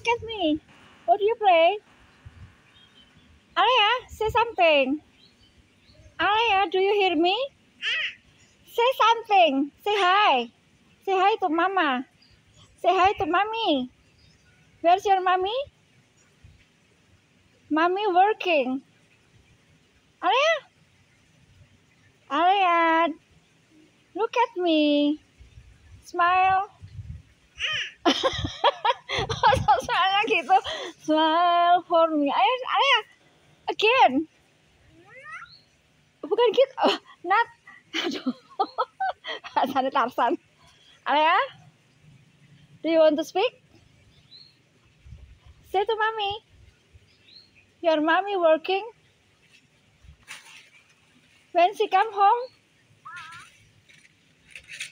look at me. What do you play? Alea, say something. Alea, do you hear me? Say something. Say hi. Say hi to mama. Say hi to mommy. Where's your mommy? Mommy working. Alea? Alea, look at me. Smile. Soalnya gitu. Smile for me. Ayo, Alea. Again. Bukan gitu. Oh, not. Aduh. Sana Tarsan. Alea? Do you want to speak? Say to mommy. Your mommy working? When she come home?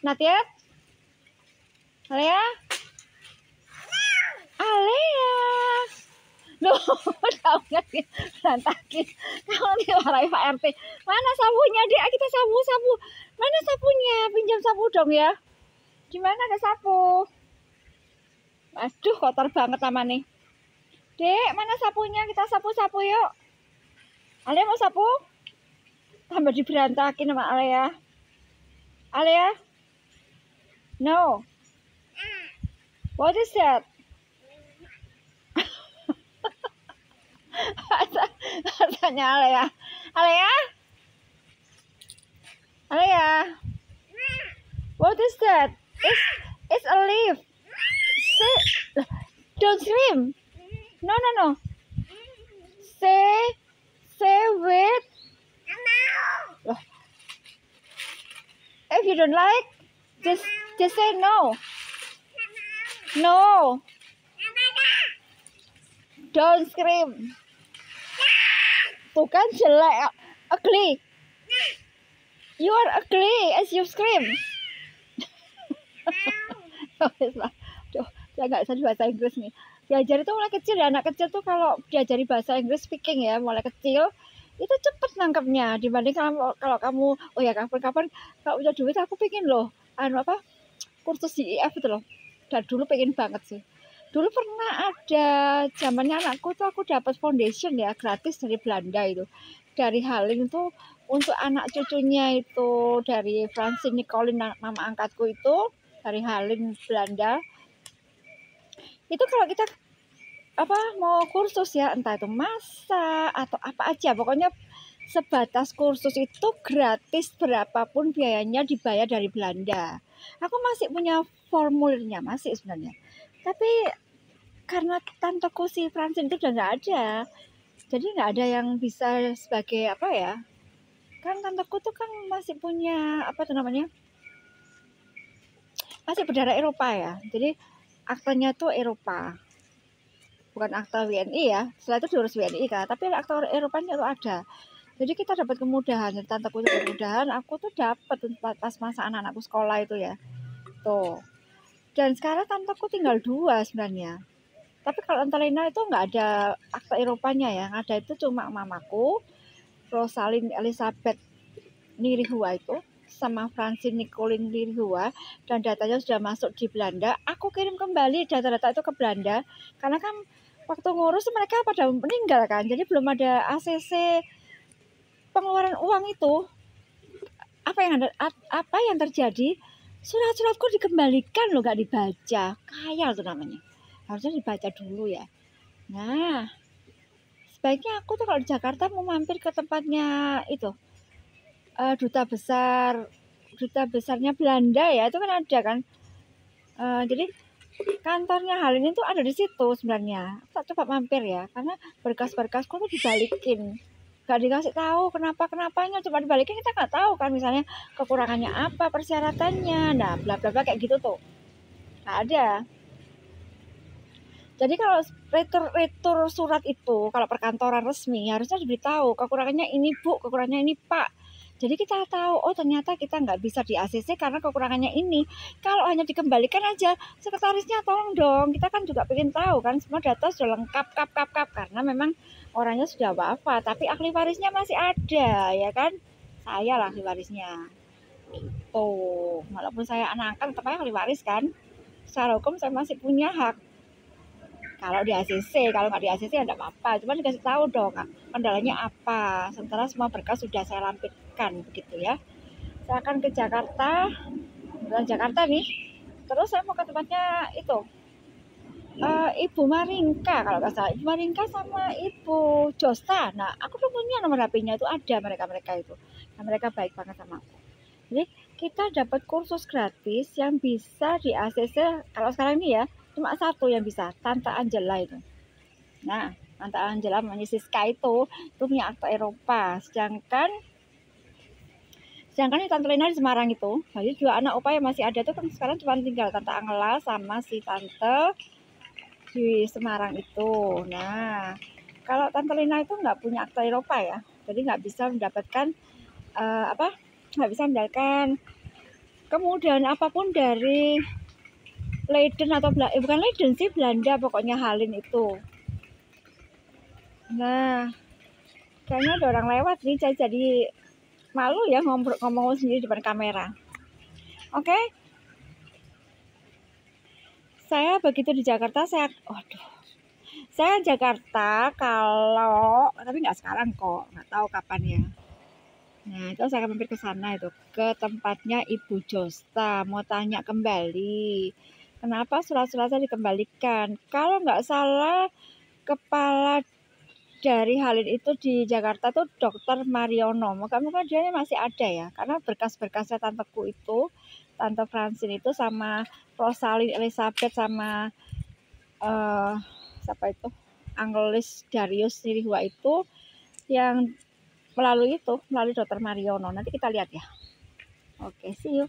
Not yet? Alea? Alea? Loh, tahu nggak sih? Berantakin. Kalau dimarahi Pak RT. Mana sapunya, Dek? Kita sapu. Mana sapunya? Pinjam sapu dong ya. Gimana ada sapu? Aduh, kotor banget sama nih. Dek, mana sapunya? Kita sapu-sapu yuk. Alea mau sapu? Tambah diberantakin sama Alea. Alea? No. What is that? Tanya Alea. Alea? Alea? What is that? It's a leaf. Say, don't scream. No. Say with. If you don't like, just say no. No. Don't scream. Tuh kan jelek, ugly. You are ugly as you scream. Duh, saya nggak bisa bahasa Inggris nih. Diajari tuh mulai kecil ya, anak kecil tuh kalau diajari bahasa Inggris speaking ya, mulai kecil itu cepet nangkepnya dibanding kalau kamu, oh ya kapan-kapan kalau punya duit aku pengen loh, kursus CEF itu loh. Dan dulu pengen banget sih. Dulu pernah ada zamannya anakku tuh aku dapat foundation ya gratis dari Belanda itu, dari Halim tuh untuk anak cucunya itu dari Francine Nicolin mama angkatku itu dari Halim Belanda. Itu kalau kita mau kursus ya entah itu masak atau apa aja pokoknya sebatas kursus itu gratis, berapapun biayanya dibayar dari Belanda. Aku masih punya formulirnya masih sebenarnya, tapi karena tanteku si Francine itu udah nggak ada, jadi nggak ada yang bisa sebagai apa ya, kan tanteku tuh kan masih punya masih berdarah Eropa ya, jadi aktenya tuh Eropa, bukan akta WNI ya. Setelah itu diurus WNI kan, tapi akta Eropanya itu ada. Jadi kita dapat kemudahan, jadi tanteku dapat kemudahan, aku tuh dapat pas masa anak-anakku sekolah itu ya. Tuh. Dan sekarang tanteku tinggal 2 sebenarnya. Tapi kalau Antalina itu nggak ada akta Eropanya ya, yang ada itu cuma mamaku, Rosalind Elizabeth Nirihua itu, sama Francine Nicolin Nirihua, dan datanya sudah masuk di Belanda. Aku kirim kembali data-data itu ke Belanda, karena kan waktu ngurus mereka pada meninggal kan, jadi belum ada ACC pengeluaran uang itu. Apa yang terjadi? Surat-suratku dikembalikan loh, nggak dibaca. Khayal tuh namanya. Harusnya dibaca dulu ya. Nah, sebaiknya aku tuh kalau di Jakarta mau mampir ke tempatnya itu duta besarnya Belanda ya, itu kan ada kan. Jadi kantornya Halim itu ada di situ sebenarnya. Tak coba mampir ya, karena berkas-berkasku tuh dibalikin. Gak dikasih tahu kenapanya, cuma dibalikin, kita nggak tahu kan, misalnya kekurangannya apa, persyaratannya, nah bla bla bla kayak gitu tuh nggak ada. Jadi kalau retur surat itu, kalau perkantoran resmi harusnya diberitahu kekurangannya ini Bu, kekurangannya ini Pak. Jadi kita tahu, oh ternyata kita nggak bisa di ACC karena kekurangannya ini. Kalau hanya dikembalikan aja, sekretarisnya tolong dong, kita kan juga pengen tahu kan semua data sudah lengkap karena memang orangnya sudah wafat, tapi ahli warisnya masih ada ya kan. Saya lah ahli warisnya. Gitu. Walaupun saya anak angkat, tetap ahli waris kan. Secara hukum saya masih punya hak. Kalau di ACC, kalau nggak di ACC ya nggak apa-apa, cuman dikasih tahu dong kendalanya apa. Sementara semua berkas sudah saya lampirkan begitu ya. Saya akan ke Jakarta, bulan Jakarta nih. Terus saya mau ke tempatnya itu, Ibu Maringka kalau nggak salah. Ibu Maringka sama Ibu Josta. Nah, aku tuh punya nomor HP-nya itu ada mereka-mereka itu. Nah, mereka baik banget sama aku. Jadi kita dapat kursus gratis yang bisa di ACC. Kalau sekarang ini ya cuma satu yang bisa, Tante Angela itu. Nah, Tante Angela namanya Siska itu punya akta Eropa. Sedangkan di Tante Lena di Semarang itu, jadi dua anak opa yang masih ada itu kan sekarang cuma tinggal Tante Angela sama si Tante di Semarang itu. Nah, kalau Tante Lena itu nggak punya akta Eropa ya, jadi nggak bisa mendapatkan nggak bisa mendapatkan kemudahan apapun dari Leiden atau bukan Leiden sih, Belanda pokoknya Halin itu. Nah, kayaknya ada orang lewat nih, jadi malu ya ngomong sendiri di depan kamera. Oke. Saya begitu di Jakarta, saya Jakarta tapi nggak sekarang kok, nggak tahu kapan ya. Nah, itu saya akan mampir ke sana itu, ke tempatnya Ibu Josta, mau tanya kembali, kenapa surat-suratnya dikembalikan. Kalau nggak salah, kepala dari Halin itu di Jakarta tuh Dokter Mariono. Moga-moga dia masih ada ya, karena berkas-berkasnya tanteku itu, Tante Francine itu sama Rosalyn Elizabeth sama siapa itu, Anggelis Darius Nirihua itu yang melalui Dokter Mariono. Nanti kita lihat ya. Oke, see you.